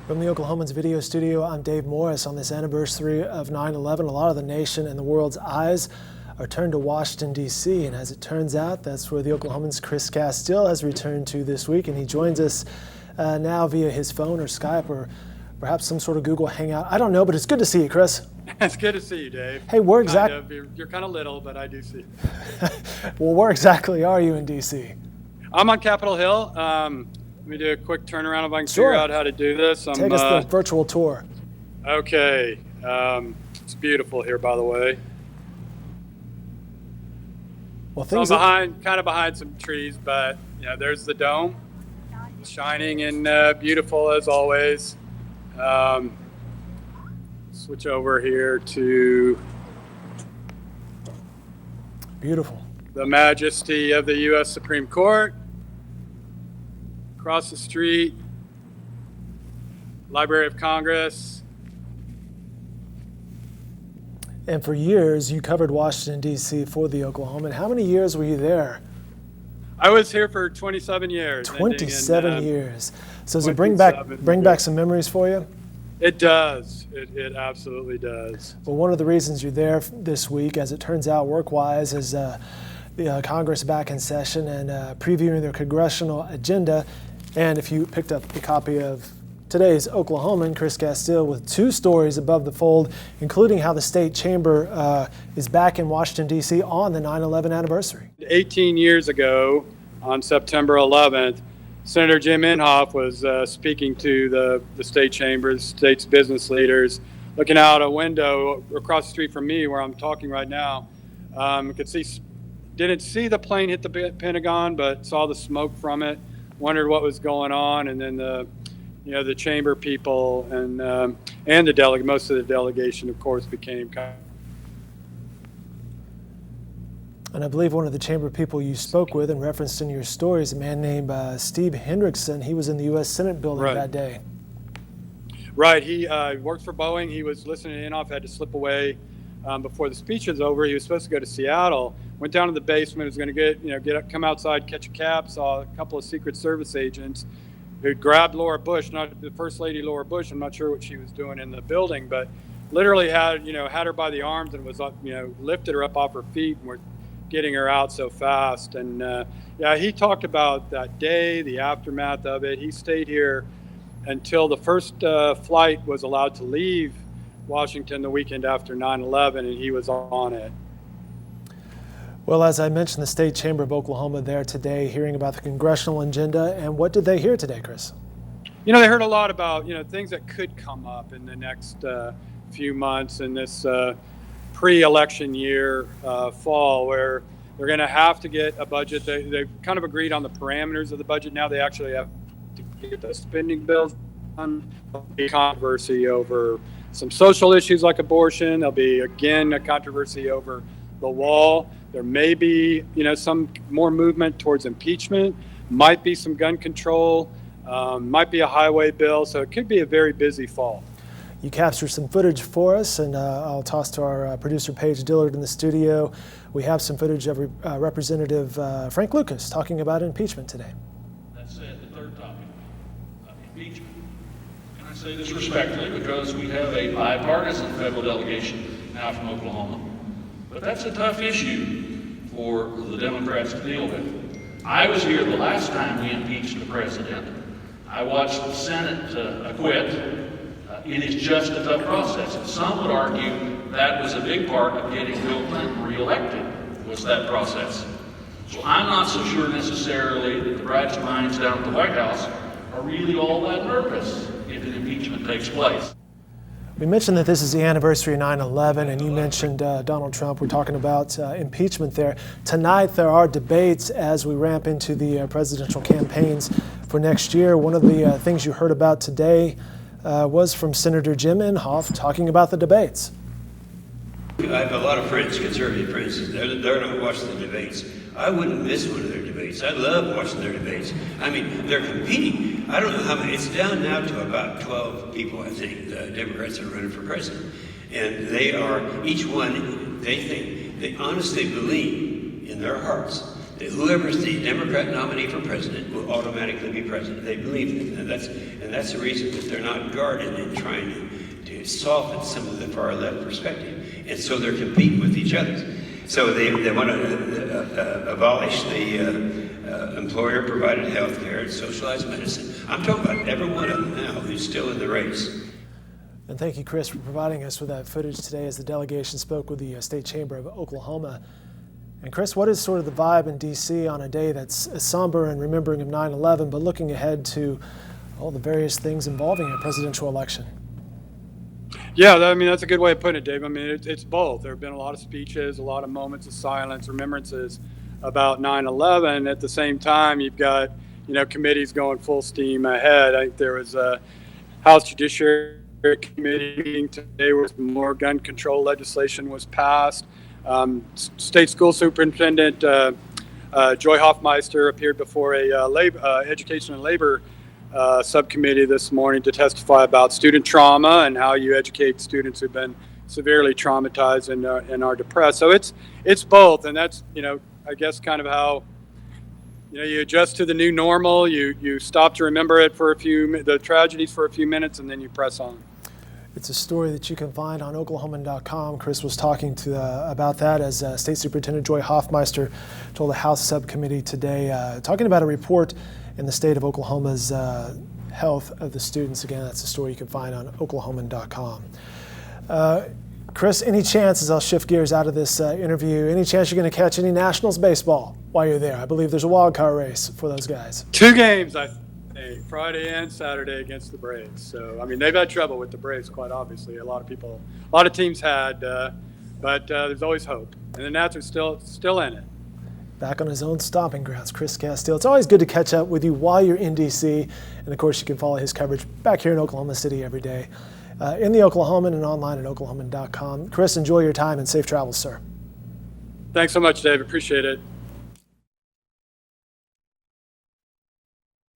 From the Oklahoman's video studio, I'm Dave Morris. On this anniversary of 9/11, a lot of the nation and the world's eyes are turned to Washington, D.C., and as it turns out, that's where the Oklahoman's Chris Castile has returned to this week, and he joins us now via his phone or Skype or perhaps some sort of Google Hangout. I don't know, but it's good to see you, Chris. It's good to see you, Dave. Hey, where exactly? You're kind of little, but I do see you. Well, where exactly are you in D.C.? I'm on Capitol Hill. Let me do a quick turnaround if I can figure out how to do this. Take us the virtual tour. Okay. It's beautiful here, by the way. Well, so I'm kind of behind some trees, but yeah, there's the dome, shining and beautiful as always. Switch over here to beautiful. The majesty of the U.S. Supreme Court. Across the street, Library of Congress. And for years, you covered Washington, D.C. for the Oklahoman. How many years were you there? I was here for 27 years. 27 years. So does it bring back some memories for you? It does. It absolutely does. Well, one of the reasons you're there this week, as it turns out, work-wise, is the Congress back in session and previewing their congressional agenda. And if you picked up a copy of today's Oklahoman, Chris Castile, with two stories above the fold, including how the state chamber is back in Washington, D.C. on the 9/11 anniversary. 18 years ago, on September 11th, Senator Jim Inhofe was speaking to the state chamber, the state's business leaders, looking out a window across the street from me where I'm talking right now. Didn't see the plane hit the Pentagon, but saw the smoke from it. Wondered what was going on, and then the chamber people and the most of the delegation, of course, became. And I believe one of the chamber people you spoke with and referenced in your story is a man named Steve Hendrickson. He was in the U.S. Senate building that day. Right. He worked for Boeing. He was listening to Inhofe, had to slip away before the speech was over. He was supposed to go to Seattle. Went down to the basement. Was going to come outside, catch a cab. Saw a couple of Secret Service agents who grabbed Laura Bush, not the First Lady Laura Bush. I'm not sure what she was doing in the building, but literally had her by the arms and was lifted her up off her feet and were getting her out so fast. And he talked about that day, the aftermath of it. He stayed here until the first flight was allowed to leave Washington the weekend after 9/11, and he was on it. Well, as I mentioned, the State Chamber of Oklahoma there today, hearing about the congressional agenda. And what did they hear today, Chris? They heard a lot about things that could come up in the next few months in this pre-election year fall, where they're going to have to get a budget. They've kind of agreed on the parameters of the budget. Now they actually have to get the spending bills done. There'll be controversy over some social issues like abortion. There'll be, again, a controversy over the wall. There may be, some more movement towards impeachment. Might be some gun control. Might be a highway bill. So it could be a very busy fall. You captured some footage for us, and I'll toss to our producer, Paige Dillard, in the studio. We have some footage of Representative Frank Lucas talking about impeachment today. That said, the third topic, impeachment. And I say this respectfully because we have a bipartisan federal delegation now from Oklahoma. But that's a tough issue for the Democrats to deal with. I was here the last time we impeached the president. I watched the Senate acquit. It is just a tough process. And some would argue that was a big part of getting Bill Clinton reelected, was that process. So I'm not so sure necessarily that the bright minds down at the White House are really all that nervous if an impeachment takes place. We mentioned that this is the anniversary of 9/11, and you mentioned Donald Trump. We're talking about impeachment there. Tonight there are debates as we ramp into the presidential campaigns for next year. One of the things you heard about today was from Senator Jim Inhofe talking about the debates. I have a lot of friends, conservative friends. They're not watching the debates. I wouldn't miss one of their debates. I love watching their debates. I mean, they're competing. I don't know how many. It's down now to about 12 people, I think, the Democrats that are running for president. And they are, each one, they honestly believe in their hearts that whoever's the Democrat nominee for president will automatically be president. They believe it, and that's the reason that they're not guarded in trying to soften some of the far left perspective, and so they're competing with each other. So they want to abolish the employer-provided health care and socialized medicine. I'm talking about every one of them now who's still in the race. And thank you, Chris, for providing us with that footage today as the delegation spoke with the State Chamber of Oklahoma. And Chris, what is sort of the vibe in D.C. on a day that's somber and remembering of 9/11, but looking ahead to all the various things involving a presidential election? Yeah, I mean, that's a good way of putting it, Dave. I mean, it's both. There have been a lot of speeches, a lot of moments of silence, remembrances about 9/11. At the same time, you've got, committees going full steam ahead. I think there was a House Judiciary Committee meeting today where more gun control legislation was passed. State School Superintendent Joy Hofmeister appeared before a Education and Labor subcommittee this morning to testify about student trauma and how you educate students who've been severely traumatized and are depressed. So it's both, and that's I guess kind of how you adjust to the new normal. You stop to remember it for the tragedies for a few minutes, and then you press on. It's a story that you can find on Oklahoman.com. Chris was talking about that as State Superintendent Joy Hofmeister told the House subcommittee today, talking about a report in the state of Oklahoma's health of the students. Again, that's a story you can find on Oklahoman.com. Chris, any chance, as I'll shift gears out of this interview, any chance you're going to catch any Nationals baseball while you're there? I believe there's a wild card race for those guys. 2 games, I think, Friday and Saturday against the Braves. So, I mean, they've had trouble with the Braves, quite obviously. A lot of teams had, but there's always hope. And the Nats are still in it. Back on his own stomping grounds, Chris Castile. It's always good to catch up with you while you're in D.C. And, of course, you can follow his coverage back here in Oklahoma City every day in the Oklahoman and online at Oklahoman.com. Chris, enjoy your time and safe travels, sir. Thanks so much, Dave. Appreciate it.